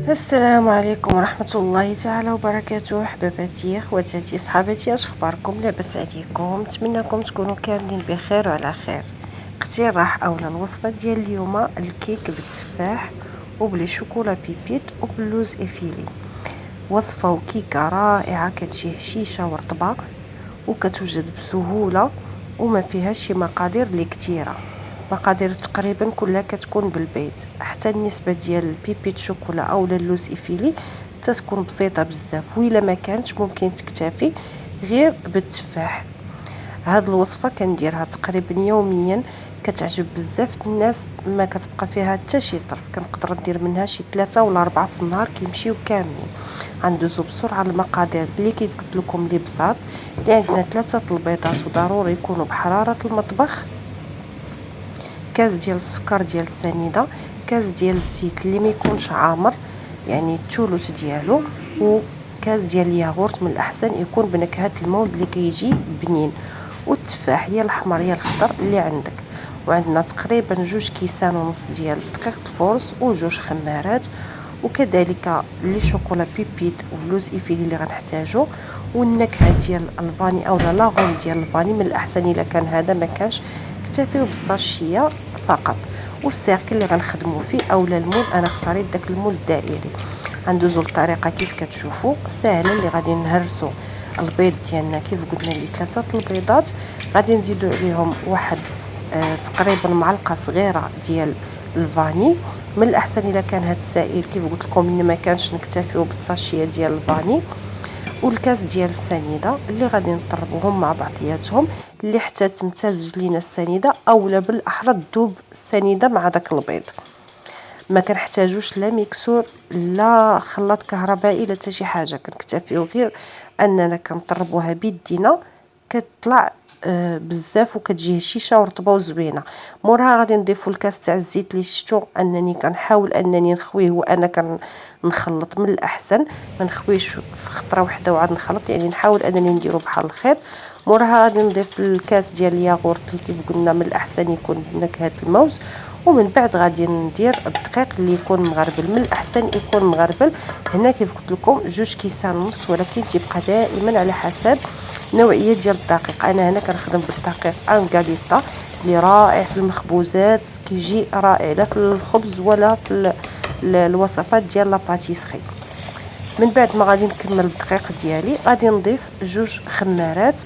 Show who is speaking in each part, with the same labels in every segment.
Speaker 1: السلام عليكم ورحمة الله تعالى وبركاته. حباباتي خواتاتي صحاباتي، اش اخباركم؟ لاباس عليكم؟ نتمنىكم تكونوا كاملين بخير وعلى خير. اقتراح اولا الوصفة ديال اليوم الكيك بالتفاح وبلي شوكولا بيبيت وباللوز افيلي. وصفة وكيكة رائعة كتجي هشيشة ورطبة وكتوجد بسهولة وما فيها شي مقادير اللي كتيرة. مقادير تقريبا كلها كتكون بالبيت، حتى النسبة ديال البيبيت شوكولا او اللوز افيلي تتكون بسيطة بزاف، وإلا ما كانتش ممكن تكتفي غير بالتفاح. هاد الوصفة كنديرها تقريبا يوميا، كتعجب بزاف الناس، ما كتبقى فيها حتى شي طرف. كنقدر ندير منها شي 3 ولا 4 في النهار كيمشيو كاملين. غندوزو بسرعه المقادير اللي كيف قلت لكم اللي بساط. اللي عندنا 3 البيضات وضروري يكونوا بحراره المطبخ، كاس ديال السكر ديال السنيده، كاس ديال الزيت اللي ما يكونش عامر يعني الثلث ديالو، وكاس ديال الياغورت من الاحسن يكون بنكهه الموز اللي كيجي بنين، والتفاح يا الاحمر يا الخضر اللي عندك. وعندنا تقريبا 2.5 كيسان ديال دقيق الفورس وجوج خمارات، وكذلك لي شوكولا بيبيت واللوز افيلي اللي غنحتاجو، والنكهه ديال الفاني او لاغوم ديال الفاني من الاحسن الا كان هذا ما كانش اكتفيو بالساشيه فقط، والسيركل اللي غنخدمو فيه اولا المول. انا اختاريت داك المول الدائري. غندوزو للطريقه كيف كتشوفوا سهله، اللي غادي نهرسو البيض ديالنا كيف قلنا لي 3 البيضات، غادي نزيدو عليهم واحد تقريبا معلقه صغيره ديال الفاني. من الاحسن الا كان هذا السائل كيف قلت لكم ان ما كانش نكتفيو بالساشيه ديال الفاني، والكاس ديال السنيده اللي غادي نطربوهم مع بعضياتهم اللي حتى تمتزج لينا السنيده، اولا بالاحرى تذوب السنيده مع داك البيض. ما كنحتاجوش لا ميكسور لا خلاط كهربائي لا حتى شي حاجه، كنكتفيو غير اننا كنطربوها بيدينا كتطلع بزاف وكتجي هشيشه ورطبه وزوينه. موراها غادي نضيفوا الكاس تاع الزيت اللي شفتوا انني كنحاول انني نخويه، وانا كنخلط من الاحسن ما نخويش في خطره واحده وعاد نخلط، يعني نحاول انني نديرو بحال الخيط. موراها غادي نضيف الكاس ديال الياغورت اللي كيف قلنا من الاحسن يكون بنكهه الموز، ومن بعد غادي ندير الدقيق اللي يكون مغربل، من الاحسن يكون مغربل. هنا كيف قلت لكم 2.5 كيسان، ولكن تيبقى دائما على حسب نوعيه ديال الدقيق. انا هنا كنخدم بالدقيق انغاليطا اللي رائع في المخبوزات، كيجي رائع لا في الخبز ولا في الوصفات ديال لاباتيسري. من بعد ما غادي نكمل الدقيق ديالي غادي نضيف 2 خمارات،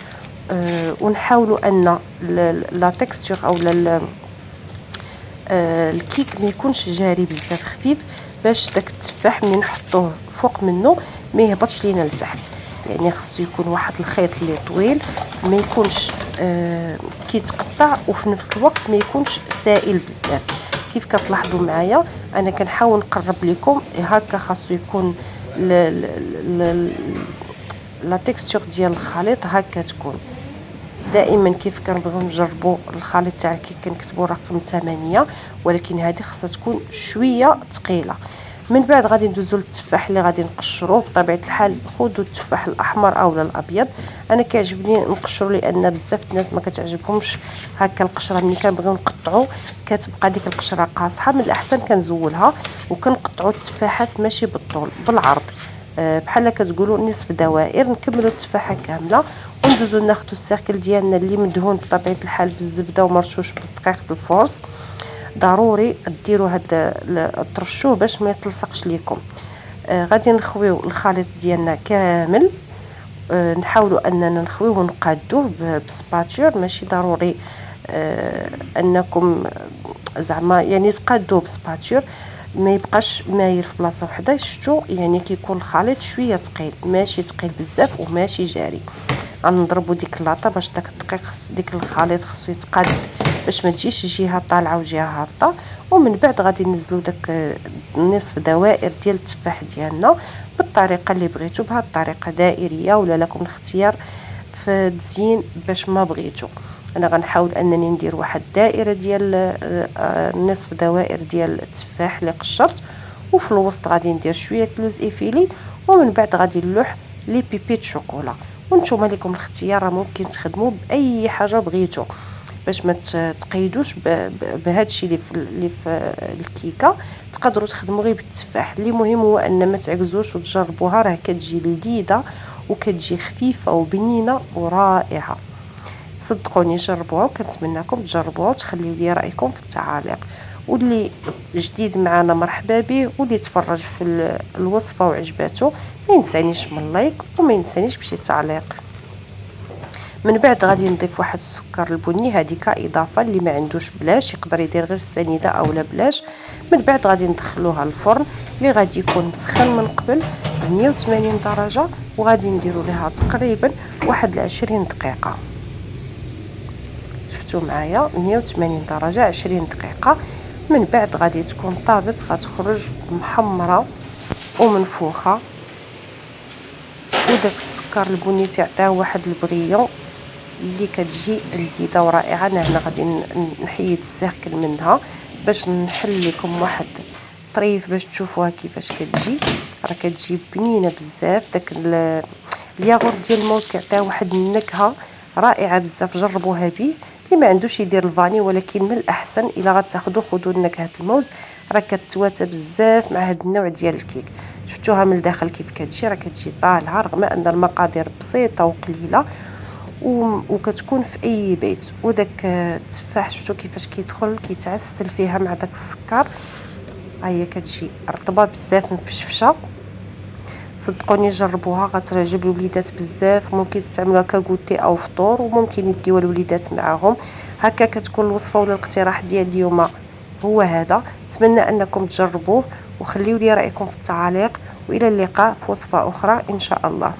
Speaker 1: ونحاولوا ان لا تكستور او الكيك ما يكونش جاري بزاف، خفيف باش داك التفاح ملي نحطوه فوق منه ما يهبطش لينا لتحت. يعني خصو يكون واحد الخيط اللي طويل، ما يكونش كيتقطع، وفي نفس الوقت ما يكونش سائل بزاف. كيف كتلاحظوا معايا انا كنحاول نقرب لكم هكا، خاصو يكون لا تكستور ديال الخليط هكا تكون. دائما كيف كنبغيو نجربوا الخليط تاع الكيك كنكتبوا رقم 8، ولكن هذه خاصها تكون شويه ثقيله. من بعد غادي ندوزو للتفاح اللي غادي نقشروه. بطبيعه الحال خذوا التفاح الاحمر اولا الابيض، انا كيعجبني نقشرو لان بزاف الناس ما كتعجبهمش هكا القشره. ملي كنبغيو نقطعو كتبقى ديك القشره قاصحه، من الاحسن كنزولها وكنقطعوا التفاحات ماشي بالطول بالعرض، بحال كتقولوا نصف دوائر. نكملوا التفاحه كامله وندوزو ناخذوا السيركل ديالنا اللي مدهون بطبيعه الحال بالزبده ومرشوش بالدقيق الفورس. ضروري ديروا هذا ترشوه باش ما يتلصقش ليكم. غادي نخويو الخليط ديالنا كامل، نحاولوا اننا نخويوه ونقادوه بسباتور، ماشي ضروري انكم زعما يعني تقادوه بسباتور، ما يبقاش مايل في بلاصه وحده. شفتوا يعني كيكون الخليط شويه ثقيل، ماشي ثقيل بزاف وماشي جاري. غنضربوا ديك اللاطه باش داك الدقيق ديك الخليط خصو يتقاد باش ما تجيش جهه طالعه وجهه هابطه. ومن بعد غادي ننزلوا داك نصف دوائر ديال التفاح ديالنا بالطريقه اللي بغيتو، بهذه الطريقه دائريه ولا لكم الاختيار في التزيين باش ما بغيتو. انا غنحاول انني ندير واحد الدائره ديال نصف دوائر ديال التفاح اللي قشرت، وفي الوسط غادي ندير شويه لوز افيلي، ومن بعد غادي نلوح لي بيبيت شوكولا. وانتم لكم الاختيار، ممكن تخدموا باي حاجه بغيتو. باش ما تقيدوش بهذا الشيء اللي في الكيكه. تقدروا تخدموا غير بالتفاح. اللي مهم هو ان ما تعكزوش وتجربوها، راه كتجي لذيذه وكتجي خفيفه وبنينه ورائعه. صدقوني جربوها، وكنتمنىكم تجربوها وتخليو لي رايكم في التعاليق. واللي جديد معنا مرحبا به، واللي تفرج في الوصفه وعجباتو ما ينسانيش من لايك وما ينسانيش بشي تعليق. من بعد غادي نضيف واحد السكر البني، هذيك اضافه اللي ما عندوش بلاش يقدر يدير غير السنيده اولا بلاش. من بعد غادي ندخلوها الفرن اللي غادي يكون مسخن من قبل 180 درجه، وغادي نديروا لها تقريبا واحد 20 دقيقه. شفتوا معايا 180 درجه 20 دقيقه. من بعد غادي تكون طابت، غتخرج محمره ومنفوخه، وداك السكر البني تعطيه واحد البغيون اللي كتجي لذيذه ورائعه. انا هنا غادي نحيد السيركل منها باش نحل لكم واحد طريف باش تشوفوها كيفاش كتجي. راه كتجي بنينه بزاف. داك الياغورت ديال الموز كيعطيها واحد النكهه رائعه بزاف. جربوها به. اللي ما عندوش يدير الفاني، ولكن من الاحسن الا غتاخذوا خذوا نكهه الموز، راه كتواتى بزاف مع هذا النوع ديال الكيك. شفتوها من الداخل كيف كتجي، راه كتجي طالعه رغم ان المقادير بسيطه وقليله وكتكون في اي بيت. وداك التفاح شفتوا كيفاش كيدخل كيتعسل فيها مع داك السكر. هي كتجي رطبه بزاف مفشفشه. صدقوني جربوها غتعجب الوليدات بزاف. ممكن تستعملوها كغوتي او فطور، وممكن يديوها الوليدات معاهم. هكا كتكون الوصفه ولا الاقتراح ديال اليوم هو هذا. نتمنى انكم تجربوه وخليوا لي رايكم في التعاليق، والى اللقاء في وصفه اخرى ان شاء الله.